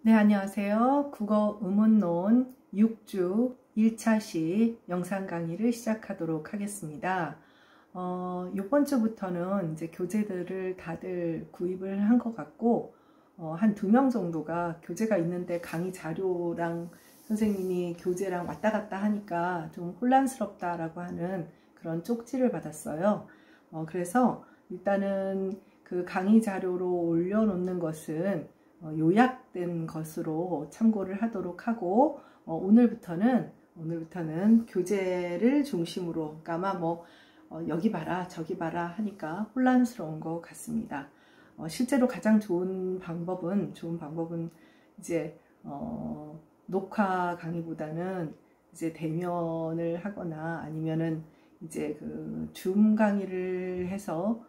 네, 안녕하세요. 국어 의문론 6주 1차 시 영상 강의를 시작하도록 하겠습니다. 이번 주부터는 이제 교재들을 다들 구입을 한 것 같고, 한 2명 정도가 교재가 있는데 강의 자료랑 선생님이 교재랑 왔다 갔다 하니까 좀 혼란스럽다라고 하는 그런 쪽지를 받았어요. 그래서 일단은 그 강의 자료로 올려놓는 것은 요약된 것으로 참고를 하도록 하고, 오늘부터는 교재를 중심으로, 그러니까 아마 뭐 여기 봐라 저기 봐라 하니까 혼란스러운 것 같습니다. 실제로 가장 좋은 방법은 이제 녹화 강의보다는 이제 대면을 하거나 아니면은 이제 그 줌 강의를 해서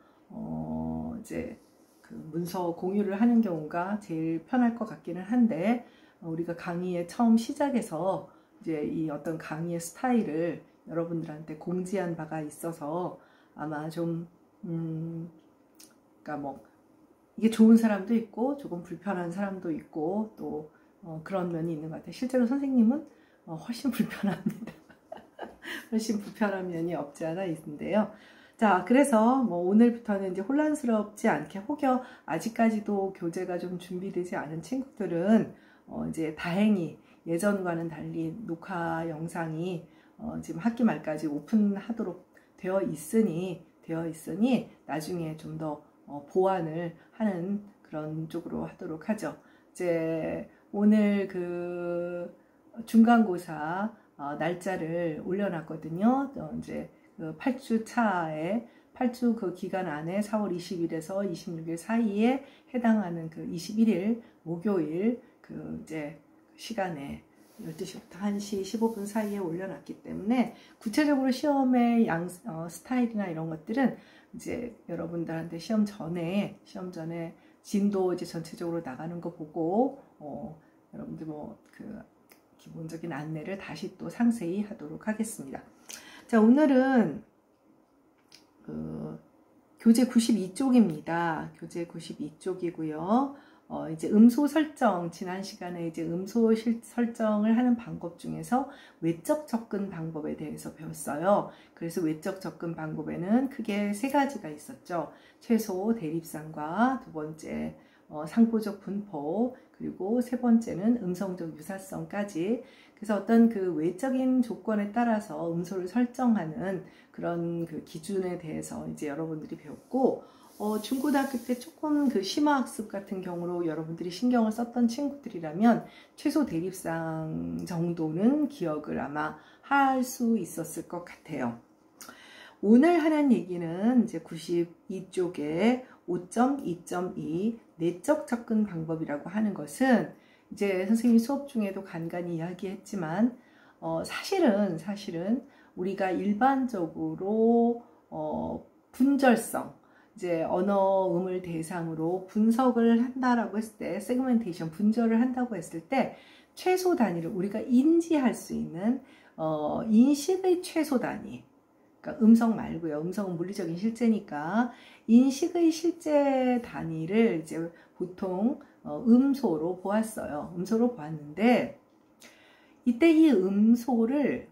이제 그 문서 공유를 하는 경우가 제일 편할 것 같기는 한데, 우리가 강의의 처음 시작에서 이제 이 어떤 강의의 스타일을 여러분들한테 공지한 바가 있어서 아마 좀 그러니까 뭐 이게 좋은 사람도 있고 조금 불편한 사람도 있고 또 그런 면이 있는 것 같아요. 실제로 선생님은 훨씬 불편합니다. 훨씬 불편한 면이 없지 않아 있는데요. 자, 그래서 뭐 오늘부터는 이제 혼란스럽지 않게, 혹여 아직까지도 교재가 좀 준비되지 않은 친구들은 이제 다행히 예전과는 달리 녹화 영상이 지금 학기 말까지 오픈하도록 되어 있으니 나중에 좀 더 보완을 하는 그런 쪽으로 하도록 하죠. 이제 오늘 그 중간고사 날짜를 올려놨거든요. 이제 그 8주 차에 8주 그 기간 안에 4월 20일에서 26일 사이에 해당하는 그 21일 목요일 그 이제 시간에 12시부터 1시 15분 사이에 올려놨기 때문에 구체적으로 시험의 스타일이나 이런 것들은 이제 여러분들한테 시험 전에 진도 이제 전체적으로 나가는 거 보고 여러분들 뭐 그 기본적인 안내를 다시 또 상세히 하도록 하겠습니다. 자, 오늘은 교재 92쪽입니다. 교재 92쪽이고요. 이제 음소 설정, 지난 시간에 이제 음소 설정을 하는 방법 중에서 외적 접근 방법에 대해서 배웠어요. 그래서 외적 접근 방법에는 크게 3가지가 있었죠. 최소 대립상과, 2번째 상보적 분포, 그리고 3번째는 음성적 유사성까지. 그래서 어떤 그 외적인 조건에 따라서 음소를 설정하는 그런 그 기준에 대해서 이제 여러분들이 배웠고, 중고등학교 때 조금 그 심화학습 같은 경우로 여러분들이 신경을 썼던 친구들이라면 최소 대립상 정도는 기억을 아마 할 수 있었을 것 같아요. 오늘 하는 얘기는 이제 92쪽에 5.2.2 내적 접근 방법이라고 하는 것은, 이제 선생님이 수업 중에도 간간히 이야기했지만 사실은 우리가 일반적으로 분절성, 이제 언어음을 대상으로 분석을 한다라고 했을 때, 세그멘테이션, 분절을 한다고 했을 때 최소 단위를 우리가 인지할 수 있는 인식의 최소 단위, 그러니까 음성 말고요. 음성은 물리적인 실제니까 인식의 실제 단위를 이제 보통 음소로 보았어요. 음소로 보았는데, 이때 이 음소를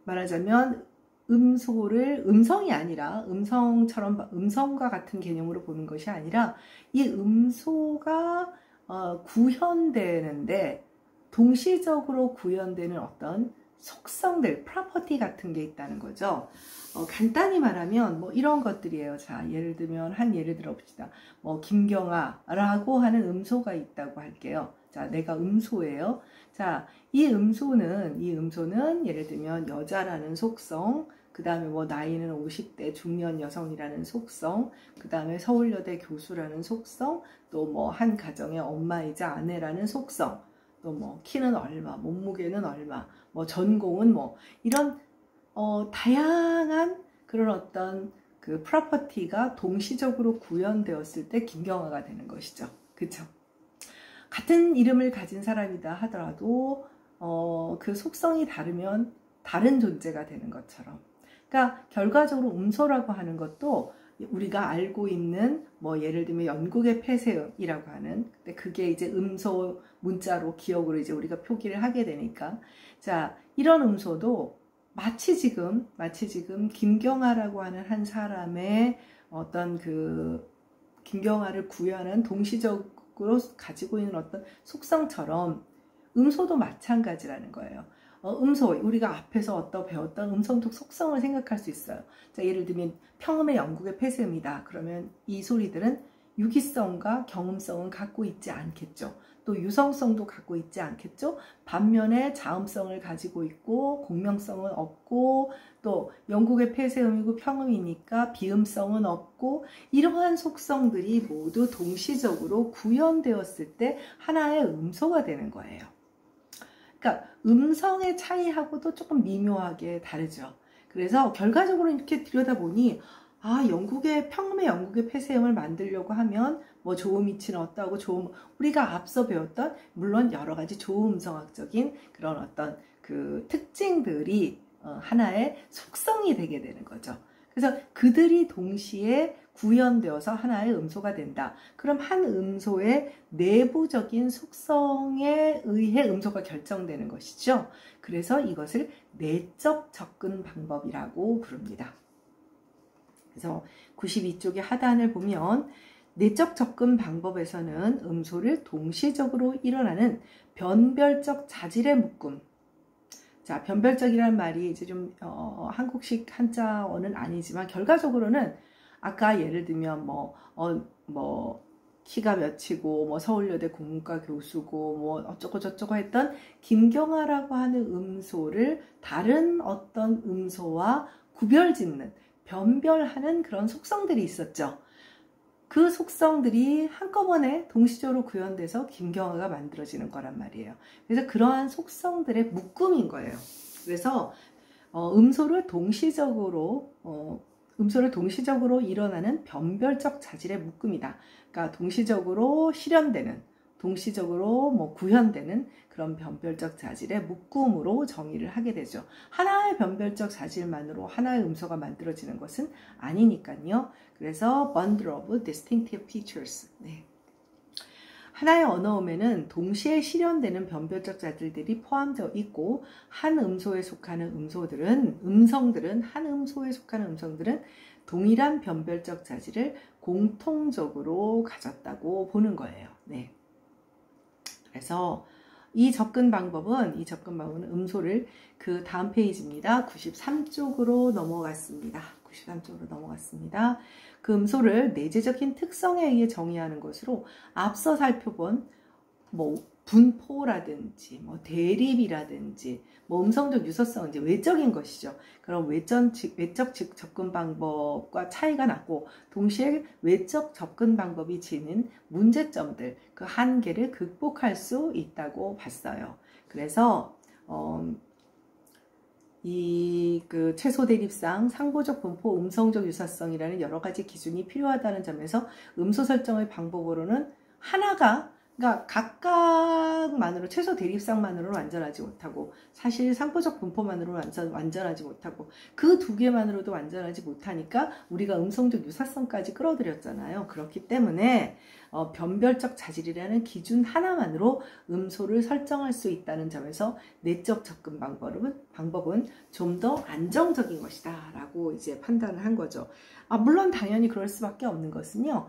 말하자면 음성이 아니라 음성과 같은 개념으로 보는 것이 아니라 이 음소가 구현되는데 동시적으로 구현되는 어떤 속성들, 프로퍼티 같은 게 있다는 거죠. 간단히 말하면 뭐 이런 것들이에요. 자, 예를 들면 한 예를 들어봅시다. 뭐 김경아라고 하는 음소가 있다고 할게요. 자, 내가 음소예요. 자, 이 음소는 예를 들면 여자라는 속성, 그 다음에 뭐 나이는 50대 중년 여성이라는 속성, 그 다음에 서울여대 교수라는 속성, 또 뭐 한 가정의 엄마이자 아내라는 속성, 또 뭐 키는 얼마, 몸무게는 얼마, 뭐 전공은 뭐 이런 다양한 그런 어떤 그 프로퍼티가 동시적으로 구현되었을 때 김경아가 되는 것이죠. 그쵸? 같은 이름을 가진 사람이다 하더라도 그 속성이 다르면 다른 존재가 되는 것처럼, 그러니까 결과적으로 음소라고 하는 것도 우리가 알고 있는 뭐 예를 들면 영국의 폐쇄음이라고 하는, 근데 그게 이제 음소 문자로 기억으로 이제 우리가 표기를 하게 되니까, 자, 이런 음소도 마치 지금 김경아라고 하는 한 사람의 어떤 그 김경아를 구현한 동시적으로 가지고 있는 어떤 속성처럼 음소도 마찬가지라는 거예요. 음소, 우리가 앞에서 배웠던 음성적 속성을 생각할 수 있어요. 자, 예를 들면 평음의 영국의 폐쇄음이다. 그러면 이 소리들은 유기성과 경음성은 갖고 있지 않겠죠. 또 유성성도 갖고 있지 않겠죠. 반면에 자음성을 가지고 있고 공명성은 없고, 또 영국의 폐쇄음이고 평음이니까 비음성은 없고, 이러한 속성들이 모두 동시적으로 구현되었을 때 하나의 음소가 되는 거예요. 그러니까 음성의 차이하고도 조금 미묘하게 다르죠. 그래서 결과적으로 이렇게 들여다보니, 아, 평음의 영국의 폐쇄음을 만들려고 하면 뭐 조음이치는 어떠하고 우리가 앞서 배웠던 물론 여러 가지 조음성학적인 그런 어떤 그 특징들이 하나의 속성이 되게 되는 거죠. 그래서 그들이 동시에 구현되어서 하나의 음소가 된다. 그럼 한 음소의 내부적인 속성에 의해 음소가 결정되는 것이죠. 그래서 이것을 내적 접근 방법이라고 부릅니다. 그래서 92쪽의 하단을 보면 내적 접근 방법에서는 음소를 동시적으로 일어나는 변별적 자질의 묶음. 자, 변별적이라는 말이 이제 좀 한국식 한자어는 아니지만 결과적으로는 아까 예를 들면 키가 몇이고 뭐 서울여대 국문과 교수고 뭐 어쩌고 저쩌고 했던 김경아라고 하는 음소를 다른 어떤 음소와 구별짓는, 변별하는 그런 속성들이 있었죠. 그 속성들이 한꺼번에 동시적으로 구현돼서 김경아가 만들어지는 거란 말이에요. 그래서 그러한 속성들의 묶음인 거예요. 그래서 음소를 동시적으로 일어나는 변별적 자질의 묶음이다. 그러니까 동시적으로 실현되는, 동시적으로 뭐 구현되는 그런 변별적 자질의 묶음으로 정의를 하게 되죠. 하나의 변별적 자질만으로 하나의 음소가 만들어지는 것은 아니니까요. 그래서 bundle of distinctive features. 네. 하나의 언어음에는 동시에 실현되는 변별적 자질들이 포함되어 있고, 한 음소에 속하는 음성들은 동일한 변별적 자질을 공통적으로 가졌다고 보는 거예요. 네. 그래서 이 접근 방법은 음소를 그 다음 페이지입니다. 93쪽으로 넘어갔습니다. 그 음소를 내재적인 특성에 의해 정의하는 것으로 앞서 살펴본 뭐 분포라든지 뭐 대립이라든지 뭐 음성적 유서성은 이제 외적인 것이죠. 그럼 외적 접근 방법과 차이가 나고, 동시에 외적 접근 방법이 지닌 문제점들, 그 한계를 극복할 수 있다고 봤어요. 그래서 그 최소 대립상, 상보적 분포, 음성적 유사성이라는 여러 가지 기준이 필요하다는 점에서 음소 설정의 방법으로는 그러니까 각각만으로, 최소 대립상만으로는 완전하지 못하고, 사실 상보적 분포만으로는 완전하지 못하고, 그 두 개만으로도 완전하지 못하니까 우리가 음성적 유사성까지 끌어들였잖아요. 그렇기 때문에 변별적 자질이라는 기준 하나만으로 음소를 설정할 수 있다는 점에서 내적 접근 방법은 좀 더 안정적인 것이다 라고 이제 판단을 한 거죠. 물론 당연히 그럴 수밖에 없는 것은요,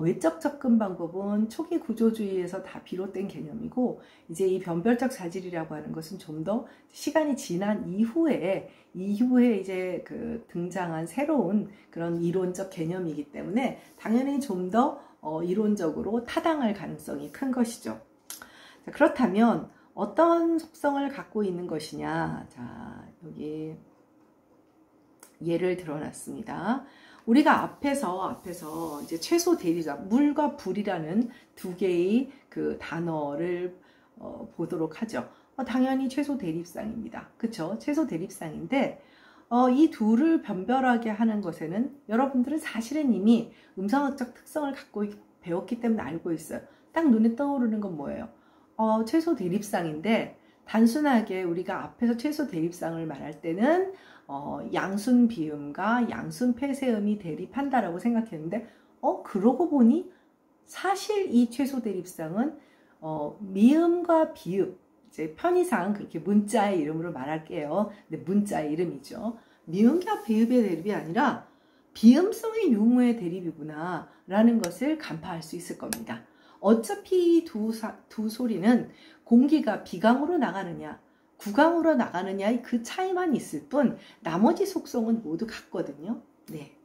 외적 접근 방법은 초기 구조주의에서 다 비롯된 개념이고, 이제 이 변별적 자질이라고 하는 것은 좀 더 시간이 지난 이후에 이제 그 등장한 새로운 그런 이론적 개념이기 때문에 당연히 좀 더 이론적으로 타당할 가능성이 큰 것이죠. 자, 그렇다면 어떤 속성을 갖고 있는 것이냐? 자, 여기 예를 들어놨습니다. 우리가 앞에서 이제 최소 대립상, 물과 불이라는 두 개의 그 단어를 보도록 하죠. 당연히 최소 대립상입니다. 그쵸? 최소 대립상인데, 이 둘을 변별하게 하는 것에는 여러분들은 사실은 이미 음성학적 특성을 갖고 배웠기 때문에 알고 있어요. 딱 눈에 떠오르는 건 뭐예요? 최소 대립상인데, 단순하게 우리가 앞에서 최소 대립상을 말할 때는 양순 비음과 양순 폐쇄음이 대립한다라고 생각했는데 그러고 보니 사실 이 최소 대립상은 미음과 비음, 이제 편의상 그렇게 문자의 이름으로 말할게요. 근데 문자의 이름이죠. 미음과 비음의 대립이 아니라 비음성의 유무의 대립이구나 라는 것을 간파할 수 있을 겁니다. 어차피 두 소리는 공기가 비강으로 나가느냐 구강으로 나가느냐의 그 차이만 있을 뿐 나머지 속성은 모두 같거든요. 네.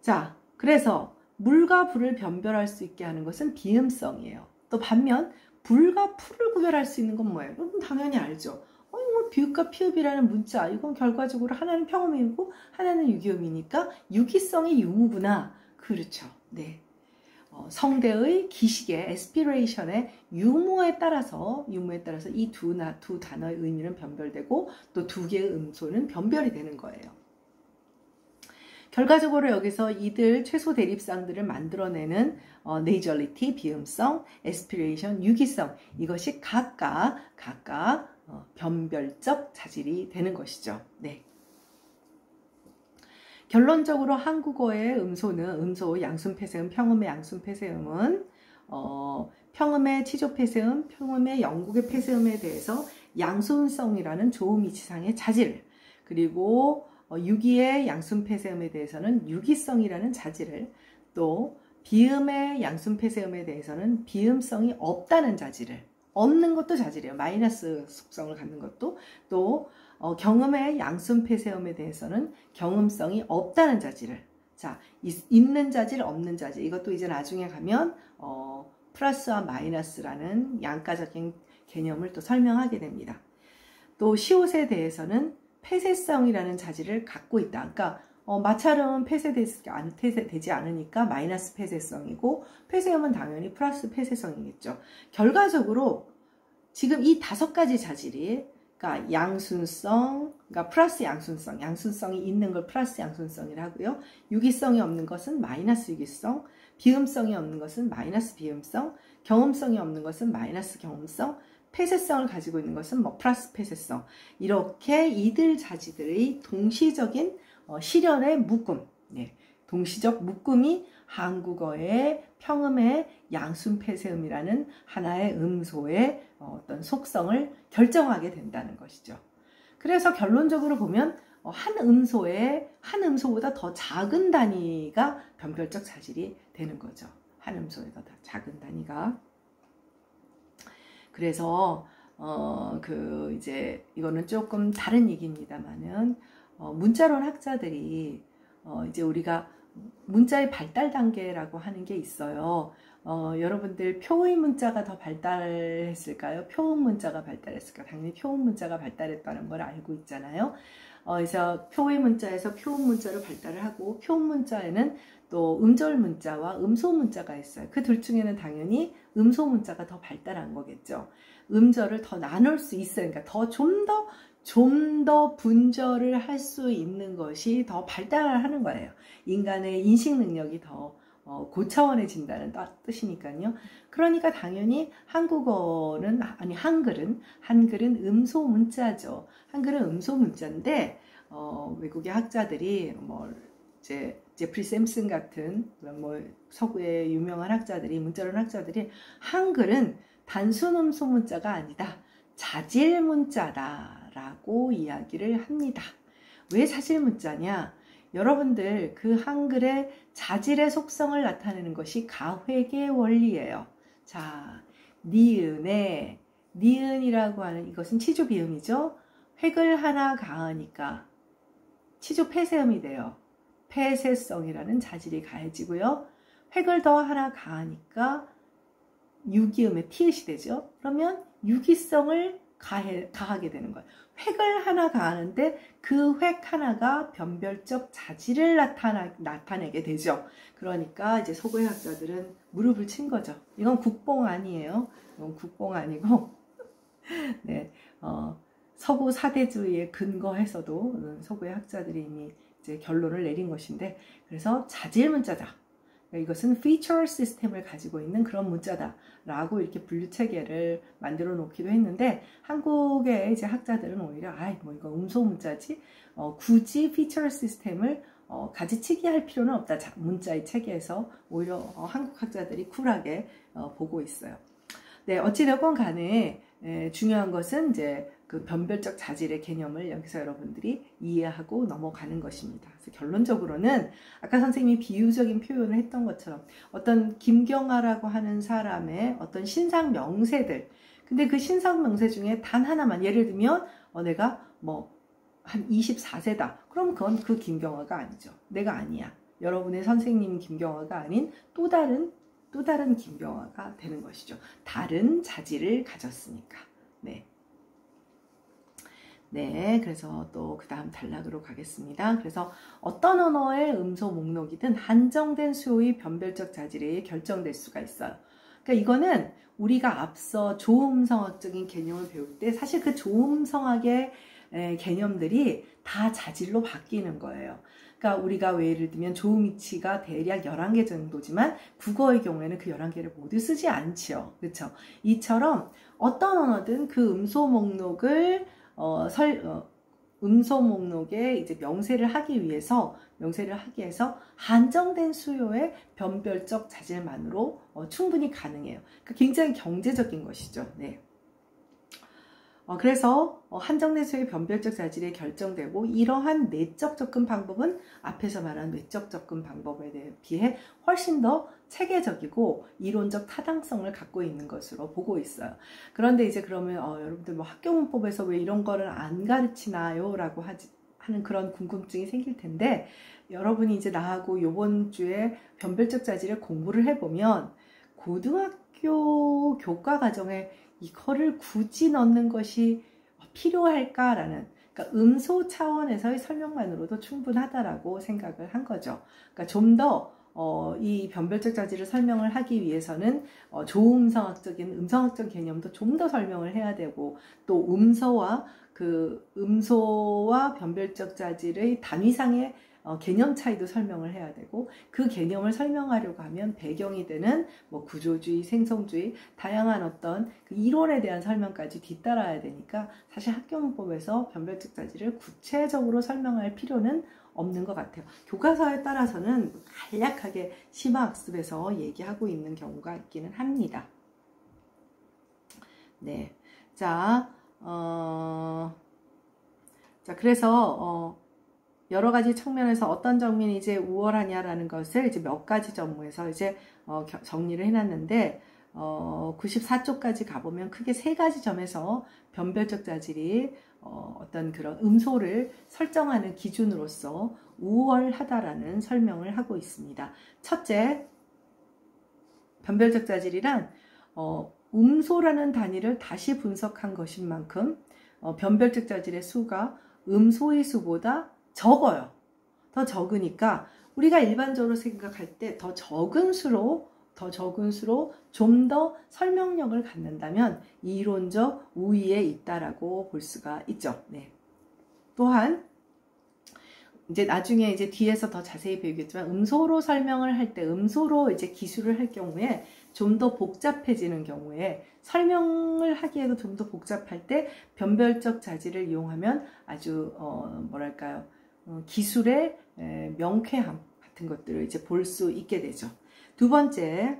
자, 그래서 물과 불을 변별할 수 있게 하는 것은 비음성이에요. 또 반면 불과 풀을 구별할 수 있는 건 뭐예요? 그럼 당연히 알죠. 이건 비읍과 피읍이라는 문자, 이건 결과적으로 하나는 평음이고 하나는 유기음이니까 유기성의 유무구나. 그렇죠. 네. 성대의 기식의 에스피레이션의 유무에 따라서 이 두 단어의 의미는 변별되고 또 두 개의 음소는 변별이 되는 거예요. 결과적으로 여기서 이들 최소 대립상들을 만들어내는 네이저리티, 비음성, 에스피레이션, 유기성 이것이 각각 변별적 자질이 되는 것이죠. 네. 결론적으로 한국어의 음소, 양순 폐쇄음, 평음의 양순 폐쇄음은 평음의 치조 폐쇄음, 평음의 영국의 폐쇄음에 대해서 양순성이라는 조음이치상의 자질, 그리고 유기의 양순 폐쇄음에 대해서는 유기성이라는 자질을, 또 비음의 양순 폐쇄음에 대해서는 비음성이 없다는 자질을, 없는 것도 자질이에요. 마이너스 속성을 갖는 것도, 또 경음의 양순 폐쇄음에 대해서는 경음성이 없다는 자질을, 자, 있는 자질, 없는 자질, 이것도 이제 나중에 가면 플러스와 마이너스라는 양가적인 개념을 또 설명하게 됩니다. 또 시옷에 대해서는 폐쇄성이라는 자질을 갖고 있다. 그러니까 마찰음은 폐쇄되지 않으니까 마이너스 폐쇄성이고, 폐쇄음은 당연히 플러스 폐쇄성이겠죠. 결과적으로 지금 이 5가지 자질이, 그러니까 양순성, 그러니까 플러스 양순성, 양순성이 있는 걸 플러스 양순성이라 하고요. 유기성이 없는 것은 마이너스 유기성, 비음성이 없는 것은 마이너스 비음성, 경음성이 없는 것은 마이너스 경음성, 폐쇄성을 가지고 있는 것은 플러스 폐쇄성. 이렇게 이들 자질의 동시적인 실현의 묶음, 네, 동시적 묶음이 한국어의 평음의 양순 폐쇄음이라는 하나의 음소의 어떤 속성을 결정하게 된다는 것이죠. 그래서 결론적으로 보면 한 음소보다 더 작은 단위가 변별적 자질이 되는 거죠. 한 음소보다 더 작은 단위가. 그래서 이제 이거는 조금 다른 얘기입니다만은 문자론 학자들이 이제 우리가 문자의 발달 단계라고 하는 게 있어요. 여러분들 표의 문자가 더 발달했을까요? 표음 문자가 발달했을까요? 당연히 표음 문자가 발달했다는 걸 알고 있잖아요. 그래서 표의 문자에서 표음 문자로 발달을 하고, 표음 문자에는 또 음절 문자와 음소 문자가 있어요. 그 둘 중에는 당연히 음소 문자가 더 발달한 거겠죠. 음절을 더 나눌 수 있어요. 그러니까 좀 더 분절을 할 수 있는 것이 더 발달을 하는 거예요. 인간의 인식 능력이 더 고차원해진다는 뜻이니까요. 그러니까 당연히 한글은 음소 문자죠. 한글은 음소 문자인데 외국의 학자들이 이제 제프리 샘슨 같은 서구의 유명한 학자들이, 문자론 학자들이 한글은 단순 음소 문자가 아니다, 자질 문자다라고 이야기를 합니다. 왜 자질 문자냐? 여러분들 그 한글의 자질의 속성을 나타내는 것이 가획의 원리예요. 자, 니은이라고 하는 이것은 치조 비음이죠. 획을 하나 가하니까 치조 폐쇄음이 돼요. 폐쇄성이라는 자질이 가해지고요. 획을 더 하나 가하니까 유기음의 티읕이 되죠. 그러면 유기성을 가하게 되는 거예요. 획을 하나 가하는데 그 획 하나가 변별적 자질을 나타내게 되죠. 그러니까 이제 서구의 학자들은 무릎을 친 거죠. 이건 국뽕 아니에요. 이건 국뽕 아니고 네, 서구 사대주의에 근거해서도 서구의 학자들이 이미 이제 결론을 내린 것인데, 그래서 자질 문자다. 그러니까 이것은 feature 시스템을 가지고 있는 그런 문자다라고 이렇게 분류 체계를 만들어 놓기도 했는데, 한국의 이제 학자들은 오히려 뭐 이거 음소 문자지, 굳이 feature 시스템을 가지치기 할 필요는 없다. 문자의 체계에서 오히려 한국 학자들이 쿨하게 보고 있어요. 네, 어찌되건 간에 중요한 것은 이제 그 변별적 자질의 개념을 여기서 여러분들이 이해하고 넘어가는 것입니다. 그래서 결론적으로는 아까 선생님이 비유적인 표현을 했던 것처럼 어떤 김경아라고 하는 사람의 어떤 신상 명세들, 근데 그 신상 명세 중에 단 하나만, 예를 들면 내가 뭐 한 24세다. 그럼 그건 그 김경아가 아니죠. 내가 아니야. 여러분의 선생님 김경아가 아닌 또 다른 김경아가 되는 것이죠. 다른 자질을 가졌으니까. 네. 네, 그래서 또 그 다음 단락으로 가겠습니다. 그래서 어떤 언어의 음소 목록이든 한정된 수요의 변별적 자질에 결정될 수가 있어요. 그러니까 이거는 우리가 앞서 조음성학적인 개념을 배울 때 사실 그 조음성학의 개념들이 다 자질로 바뀌는 거예요. 그러니까 우리가 예를 들면 조음이치가 대략 11개 정도지만 국어의 경우에는 그 11개를 모두 쓰지 않죠. 그렇죠? 이처럼 어떤 언어든 그 음소 목록을 음소 목록에 이제 명세를 하기 위해서 한정된 수요의 변별적 자질만으로 충분히 가능해요. 그러니까 굉장히 경제적인 것이죠. 네. 그래서 한정된 수요의 변별적 자질에 결정되고, 이러한 내적 접근 방법은 앞에서 말한 외적 접근 방법에 비해 훨씬 더 체계적이고 이론적 타당성을 갖고 있는 것으로 보고 있어요. 그런데 이제 그러면 여러분들 뭐 학교 문법에서 왜 이런 거를 안 가르치나요? 라고 하는 그런 궁금증이 생길 텐데, 여러분이 이제 나하고 요번 주에 변별적 자질을 공부를 해보면 고등학교 교과 과정에 이거를 굳이 넣는 것이 필요할까라는, 그러니까 음소 차원에서의 설명만으로도 충분하다라고 생각을 한 거죠. 그러니까 좀 더 이 변별적 자질을 설명을 하기 위해서는 음성학적 개념도 좀 더 설명을 해야 되고, 또 음소와 변별적 자질의 단위상의 개념 차이도 설명을 해야 되고, 그 개념을 설명하려고 하면 배경이 되는 뭐 구조주의, 생성주의, 다양한 어떤 그 이론에 대한 설명까지 뒤따라야 되니까 사실 학교문법에서 변별적 자질을 구체적으로 설명할 필요는 없는 것 같아요. 교과서에 따라서는 간략하게 심화학습에서 얘기하고 있는 경우가 있기는 합니다. 네, 그래서 여러 가지 측면에서 어떤 정민이 이제 우월하냐라는 것을 이제 몇 가지 전무에서 이제 정리를 해놨는데, 94쪽까지 가보면 크게 세 가지 점에서 변별적 자질이 어떤 그런 음소를 설정하는 기준으로서 우월하다라는 설명을 하고 있습니다. 첫째, 변별적 자질이란 음소라는 단위를 다시 분석한 것인 만큼 변별적 자질의 수가 음소의 수보다 적어요. 더 적으니까 우리가 일반적으로 생각할 때 더 적은 수로 좀 더 설명력을 갖는다면 이론적 우위에 있다라고 볼 수가 있죠. 네. 또한 이제 나중에 이제 뒤에서 더 자세히 배우겠지만, 음소로 설명을 할 때, 음소로 이제 기술을 할 경우에 좀 더 복잡해지는 경우에, 설명을 하기에도 좀 더 복잡할 때 변별적 자질을 이용하면 아주 뭐랄까요, 기술의 명쾌함 같은 것들을 이제 볼 수 있게 되죠. 두 번째,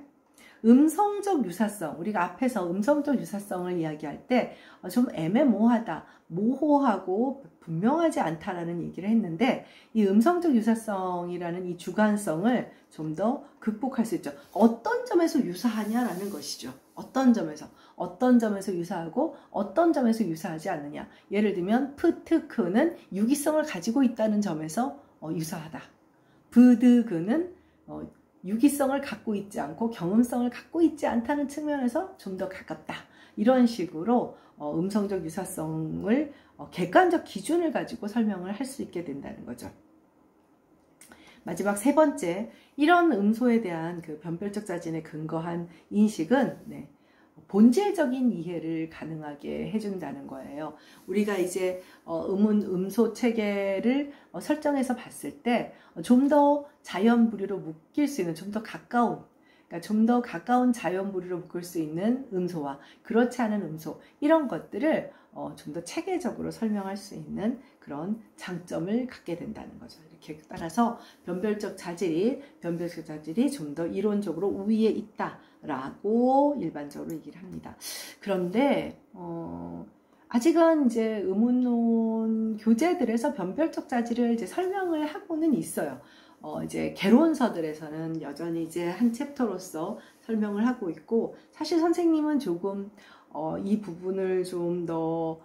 음성적 유사성. 우리가 앞에서 음성적 유사성을 이야기할 때 좀 애매모호하다, 모호하고 분명하지 않다라는 얘기를 했는데, 이 음성적 유사성이라는 이 주관성을 좀 더 극복할 수 있죠. 어떤 점에서 유사하냐라는 것이죠. 어떤 점에서 유사하고 어떤 점에서 유사하지 않느냐. 예를 들면 프트크는 유기성을 가지고 있다는 점에서 유사하다. 브드그는 유기성을 갖고 있지 않고 경험성을 갖고 있지 않다는 측면에서 좀 더 가깝다. 이런 식으로 음성적 유사성을 객관적 기준을 가지고 설명을 할 수 있게 된다는 거죠. 마지막 세 번째, 이런 음소에 대한 그 변별적 자질에 근거한 인식은 본질적인 이해를 가능하게 해준다는 거예요. 우리가 이제 음운, 음소 체계를 설정해서 봤을 때 좀 더 자연 부리로 묶일 수 있는, 좀 더 가까운, 그러니까 좀 더 가까운 자연 부리로 묶을 수 있는 음소와 그렇지 않은 음소, 이런 것들을 좀 더 체계적으로 설명할 수 있는 그런 장점을 갖게 된다는 거죠. 이렇게 따라서 변별적 자질이 좀 더 이론적으로 우위에 있다라고 일반적으로 얘기를 합니다. 그런데 아직은 이제 의문론 교재들에서 변별적 자질을 이제 설명을 하고는 있어요. 이제 개론서들에서는 여전히 이제 한 챕터로서 설명을 하고 있고, 사실 선생님은 조금 이 부분을 좀 더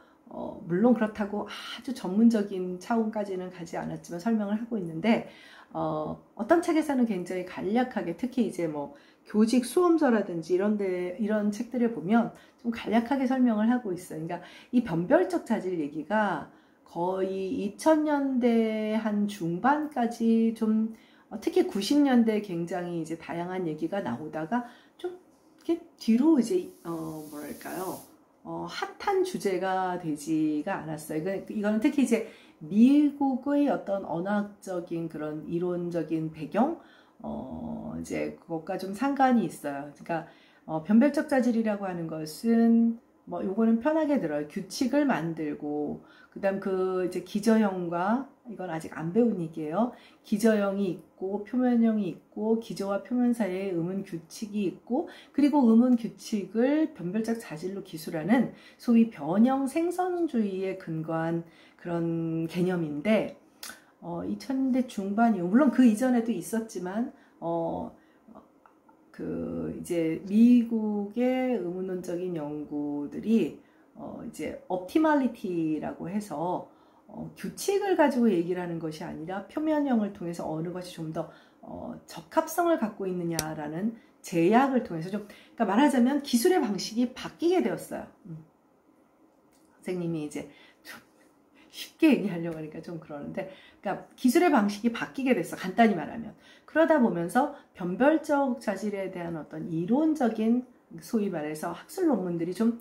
물론 그렇다고 아주 전문적인 차원까지는 가지 않았지만 설명을 하고 있는데, 어떤 책에서는 굉장히 간략하게, 특히 이제 뭐 교직 수험서라든지 이런 책들을 보면 좀 간략하게 설명을 하고 있어요. 그러니까 이 변별적 자질 얘기가 거의 2000년대 한 중반까지 좀, 특히 90년대 굉장히 이제 다양한 얘기가 나오다가 좀 이렇게 뒤로 이제 뭐랄까요, 핫한 주제가 되지가 않았어요. 이거는 특히 이제 미국의 어떤 언어학적인 그런 이론적인 배경, 이제 그것과 좀 상관이 있어요. 그러니까 변별적 자질이라고 하는 것은 뭐 요거는 편하게 들어요. 규칙을 만들고, 그다음 그 이제 기저형과, 이건 아직 안 배운 얘기예요. 기저형이 있고 표면형이 있고 기저와 표면 사이에 음운 규칙이 있고, 그리고 음운 규칙을 변별적 자질로 기술하는 소위 변형 생성주의에 근거한 그런 개념인데, 2000년대 중반이요. 물론 그 이전에도 있었지만 그 이제 미국의 의문론적인 연구들이 이제 옵티멀리티라고 해서 규칙을 가지고 얘기를 하는 것이 아니라 표면형을 통해서 어느 것이 좀 더 적합성을 갖고 있느냐라는 제약을 통해서 좀, 그러니까 말하자면 기술의 방식이 바뀌게 되었어요. 선생님이 이제 좀 쉽게 얘기하려고 하니까 좀 그러는데, 그러니까 기술의 방식이 바뀌게 됐어, 간단히 말하면. 그러다 보면서 변별적 자질에 대한 어떤 이론적인, 소위 말해서 학술 논문들이 좀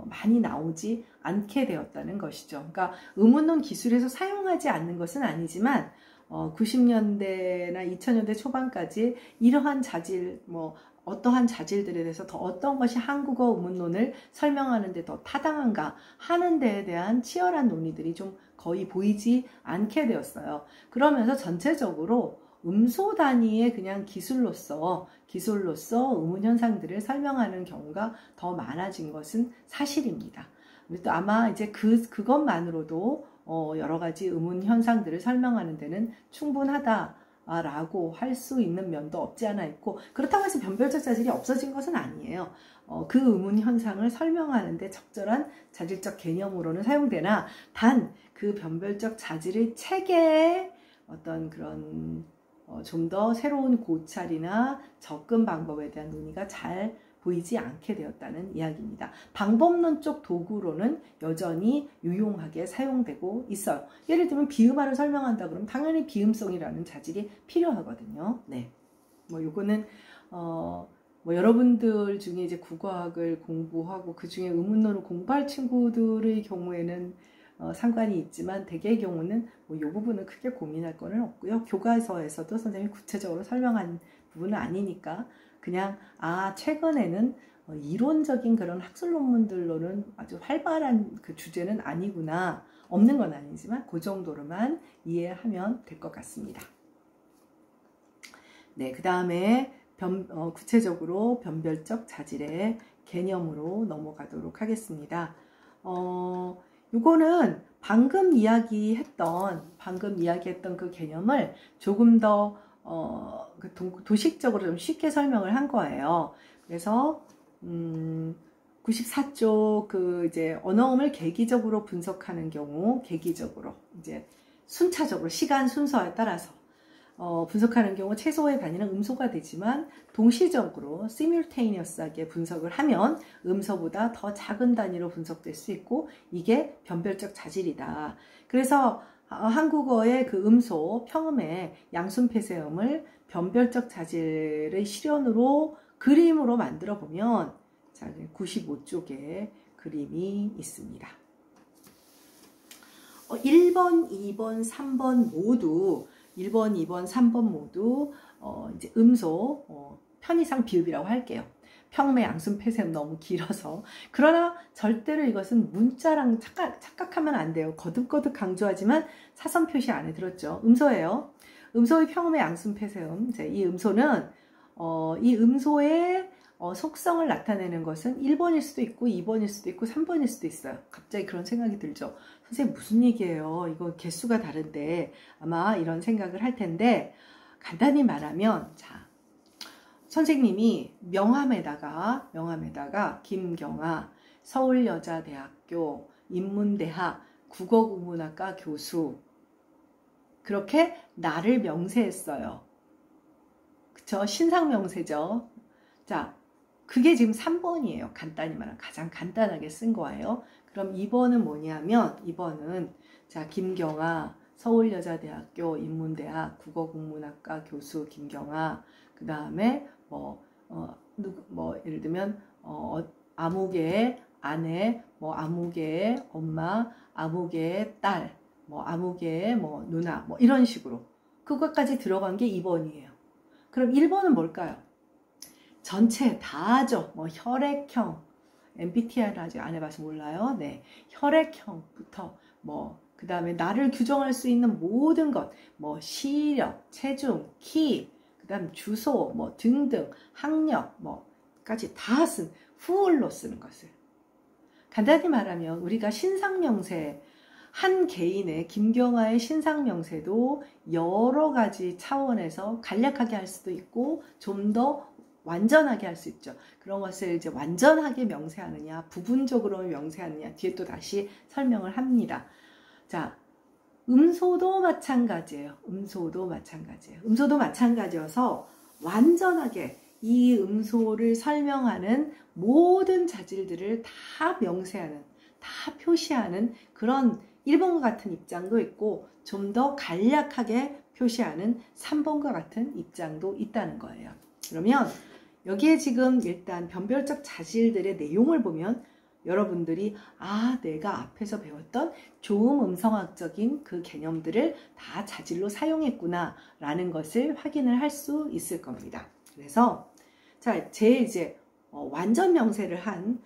많이 나오지 않게 되었다는 것이죠. 그러니까 의문론 기술에서 사용하지 않는 것은 아니지만 90년대나 2000년대 초반까지 이러한 자질, 뭐 어떠한 자질들에 대해서 더 어떤 것이 한국어 의문론을 설명하는 데 더 타당한가 하는 데에 대한 치열한 논의들이 좀 거의 보이지 않게 되었어요. 그러면서 전체적으로 음소 단위의 그냥 기술로서 의문 현상들을 설명하는 경우가 더 많아진 것은 사실입니다. 또 아마 이제 그것만으로도 여러 가지 의문 현상들을 설명하는 데는 충분하다라고 할 수 있는 면도 없지 않아 있고, 그렇다고 해서 변별적 자질이 없어진 것은 아니에요. 그 의문 현상을 설명하는데 적절한 자질적 개념으로는 사용되나, 단 그 변별적 자질의 체계에 어떤 그런 좀 더 새로운 고찰이나 접근 방법에 대한 논의가 잘 보이지 않게 되었다는 이야기입니다. 방법론적 도구로는 여전히 유용하게 사용되고 있어요. 예를 들면 비음화를 설명한다 그러면 당연히 비음성이라는 자질이 필요하거든요. 네, 뭐 요거는 뭐 여러분들 중에 이제 국어학을 공부하고 그 중에 의문론을 공부할 친구들의 경우에는 상관이 있지만, 대개의 경우는 뭐 이 부분은 크게 고민할 거는 없고요. 교과서에서도 선생님이 구체적으로 설명한 부분은 아니니까 그냥 최근에는 이론적인 그런 학술 논문들로는 아주 활발한 그 주제는 아니구나, 없는 건 아니지만 그 정도로만 이해하면 될 것 같습니다. 네, 그 다음에 구체적으로 변별적 자질의 개념으로 넘어가도록 하겠습니다. 이거는 방금 이야기했던 그 개념을 조금 더 도식적으로 좀 쉽게 설명을 한 거예요. 그래서 94쪽 그 이제 언어음을 계기적으로 분석하는 경우, 계기적으로 이제 순차적으로 시간 순서에 따라서 분석하는 경우 최소의 단위는 음소가 되지만, 동시적으로 simultaneous하게 분석을 하면 음소보다 더 작은 단위로 분석될 수 있고, 이게 변별적 자질이다. 그래서 한국어의 그 음소, 평음의 양순폐쇄음을 변별적 자질의 실현으로 그림으로 만들어 보면 자, 95쪽에 그림이 있습니다. 1번, 2번, 3번 모두 1번, 2번, 3번 모두 이제 음소 편의상 비읍이라고 할게요. 평매, 양순, 폐쇄음 너무 길어서. 그러나 절대로 이것은 문자랑 착각하면 안 돼요. 거듭거듭 강조하지만 사선 표시 안에 들었죠. 음소예요. 음소의 평매, 양순, 폐쇄음. 이 음소는 이 음소의 속성을 나타내는 것은 1번일 수도 있고 2번일 수도 있고 3번일 수도 있어요. 갑자기 그런 생각이 들죠. 선생님 무슨 얘기예요? 이거 개수가 다른데 아마 이런 생각을 할 텐데 간단히 말하면 자 선생님이 명함에다가 김경아 서울여자대학교 인문대학 국어국문학과 교수 그렇게 나를 명세했어요. 그쵸? 신상명세죠. 자, 그게 지금 3번이에요. 간단히 말하면 가장 간단하게 쓴 거예요. 그럼 2번은 뭐냐면 2번은 자 김경아 서울여자대학교 인문대학 국어국문학과 교수 김경아 그 다음에 예를 들면 아무개의 아내 아무개의 엄마 아무개의 딸 아무개의 누나 이런 식으로 그것까지 들어간 게 2번이에요. 그럼 1번은 뭘까요? 전체 다죠. 혈액형, MBTI를 아직 안 해봐서 몰라요. 네, 혈액형부터 그 다음에 나를 규정할 수 있는 모든 것, 시력, 체중, 키, 그 다음 주소, 등등, 학력, 까지 다 쓴 후울로 쓰는 것을. 간단히 말하면 우리가 신상명세 한 개인의 김경아의 신상명세도 여러 가지 차원에서 간략하게 할 수도 있고 좀 더 완전하게 할 수 있죠. 그런 것을 이제 완전하게 명세하느냐, 부분적으로 명세하느냐, 뒤에 또 다시 설명을 합니다. 자, 음소도 마찬가지예요. 음소도 마찬가지여서 완전하게 이 음소를 설명하는 모든 자질들을 다 명세하는, 다 표시하는 그런 1번과 같은 입장도 있고 좀 더 간략하게 표시하는 3번과 같은 입장도 있다는 거예요. 그러면 여기에 지금 일단 변별적 자질들의 내용을 보면 여러분들이 내가 앞에서 배웠던 조음 음성학적인 그 개념들을 다 자질로 사용했구나 라는 것을 확인을 할 수 있을 겁니다. 그래서 자, 이제 완전 명세를 한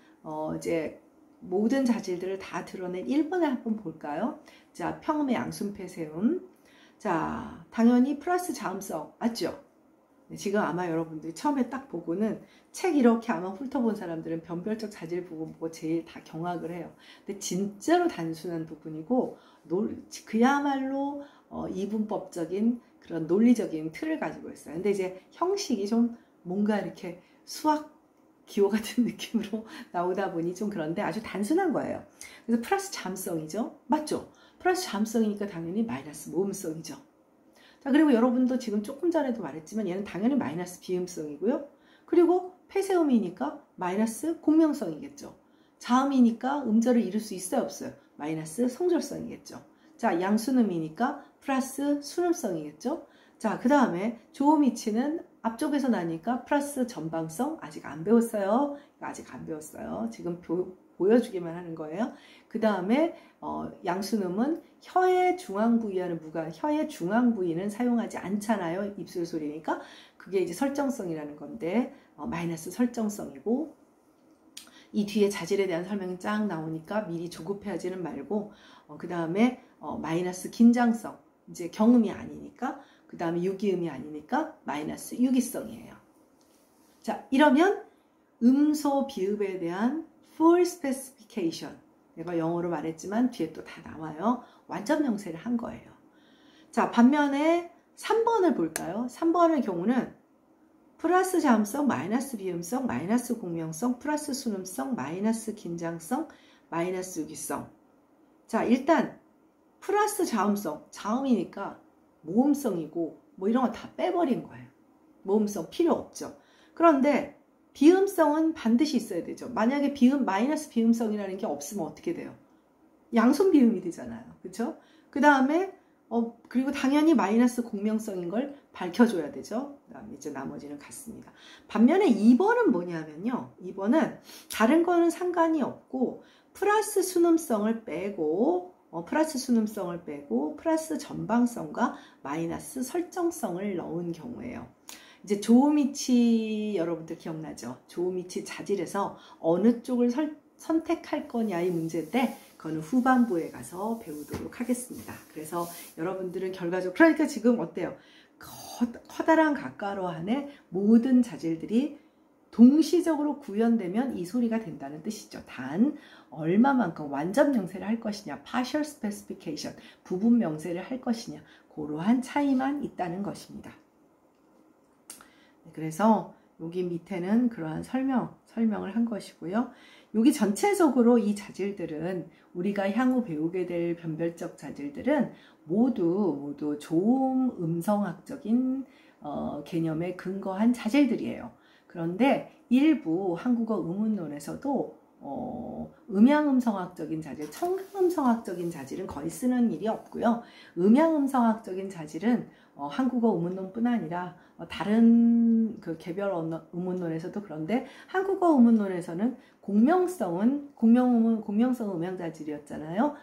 이제 모든 자질들을 다 드러낸 1번을 한번 볼까요? 자, 평음의 양순 폐쇄음. 자, 당연히 플러스 자음성 맞죠? 지금 아마 여러분들이 처음에 딱 보고는 책 이렇게 아마 훑어본 사람들은 변별적 자질 보고 제일 다 경악을 해요. 근데 진짜로 단순한 부분이고 그야말로 이분법적인 그런 논리적인 틀을 가지고 있어요. 근데 이제 형식이 좀 뭔가 이렇게 수학 기호 같은 느낌으로 나오다 보니 좀 그런데 아주 단순한 거예요. 그래서 플러스 잠성이죠. 맞죠? 플러스 잠성이니까 당연히 마이너스 모음성이죠. 자, 그리고 여러분도 지금 조금 전에도 말했지만 얘는 당연히 마이너스 비음성이고요. 그리고 폐쇄음이니까 마이너스 공명성이겠죠. 자음이니까 음절을 이룰 수 있어요, 없어요? 마이너스 성절성이겠죠. 자, 양순음이니까 플러스 순음성이겠죠. 자, 그 다음에 조음이치는 앞쪽에서 나니까 플러스 전방성 아직 안 배웠어요. 아직 안 배웠어요. 지금 보여주기만 하는 거예요. 그 다음에 양순음은 혀의 중앙 부위와는 무관, 혀의 중앙 부위는 사용하지 않잖아요. 입술 소리니까 그게 이제 설정성이라는 건데 마이너스 설정성이고 이 뒤에 자질에 대한 설명이 쫙 나오니까 미리 조급해하지는 말고 그 다음에 마이너스 긴장성 이제 경음이 아니니까 그 다음에 유기음이 아니니까 마이너스 유기성이에요. 자, 이러면 음소 비읍에 대한 full specification 내가 영어로 말했지만 뒤에 또 다 나와요. 완전 명세를 한 거예요. 자, 반면에 3번을 볼까요? 3번의 경우는 플러스 자음성, 마이너스 비음성, 마이너스 공명성, 플러스 순음성, 마이너스 긴장성, 마이너스 유기성. 자, 일단 플러스 자음성, 자음이니까 모음성이고 이런 거 다 빼버린 거예요. 모음성 필요 없죠. 그런데 비음성은 반드시 있어야 되죠. 만약에 마이너스 비음성이라는 게 없으면 어떻게 돼요? 양손 비음이 되잖아요. 그렇죠? 그 다음에 그리고 당연히 마이너스 공명성인 걸 밝혀줘야 되죠. 그다음에 이제 나머지는 같습니다. 반면에 2번은 뭐냐면요. 2번은 다른 거는 상관이 없고 플러스 순음성을 빼고 플러스 전방성과 마이너스 설정성을 넣은 경우예요. 이제 조우미치 여러분들 기억나죠? 조우미치 자질에서 어느 쪽을 선택할 거냐의 문제인데 그거는 후반부에 가서 배우도록 하겠습니다. 그래서 여러분들은 결과적으로 그러니까 지금 어때요? 커다란 가까로 안에 모든 자질들이 동시적으로 구현되면 이 소리가 된다는 뜻이죠. 단 얼마만큼 완전 명세를 할 것이냐, partial specification, 부분 명세를 할 것이냐, 그러한 차이만 있다는 것입니다. 그래서 여기 밑에는 그러한 설명을 한 것이고요. 여기 전체적으로 이 자질들은 우리가 향후 배우게 될 변별적 자질들은 모두 좋은 음성학적인 개념에 근거한 자질들이에요. 그런데 일부 한국어 의문론에서도 음양음성학적인 자질, 청강음성학적인 자질은 거의 쓰는 일이 없고요. 음양음성학적인 자질은 한국어 의문론뿐 아니라 다른 그 개별 의문론에서도 그런데 한국어 의문론에서는 공명성 음양자질이었잖아요.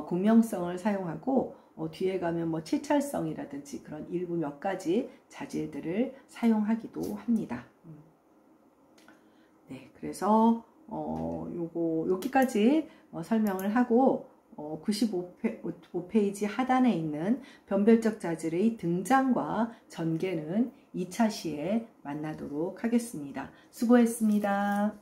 공명성을 사용하고 뒤에 가면 뭐 칠찰성이라든지 그런 일부 몇 가지 자질들을 사용하기도 합니다. 네, 그래서 여기까지 설명을 하고 95페이지 하단에 있는 변별적 자질의 등장과 전개는 2차 시에 만나도록 하겠습니다. 수고했습니다.